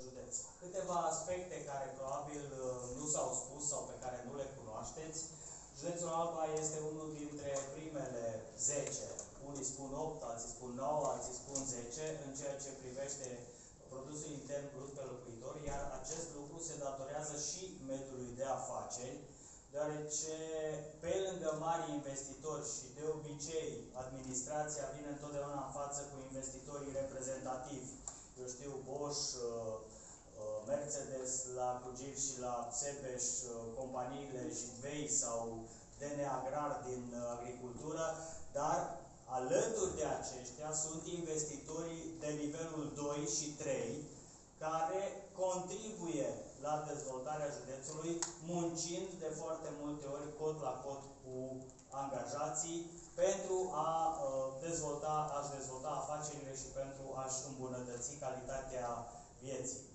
județ. Câteva aspecte care probabil nu s-au spus sau pe care nu le cunoașteți. Județul Alba este unul dintre primele 10. Unii spun 8, alții spun 9, alții spun 10 în ceea ce privește produsul intern brut pe locuitor, iar acest lucru se datorează și mediului de afaceri, deoarece pe lângă mari investitori și de obicei administrația vine întotdeauna în față cu investitorii reprezentativi. Eu știu, Bosch, Mercedes la Cugir și la Sebeș, companiile Jidvei sau DN Agrar din agricultură, dar alături de aceștia sunt investitorii de nivelul 2 și 3, care contribuie la dezvoltarea județului, muncind de foarte multe ori cot la cot cu angajații pentru a-și dezvolta afacerile și pentru a-și îmbunătăți calitatea vieții.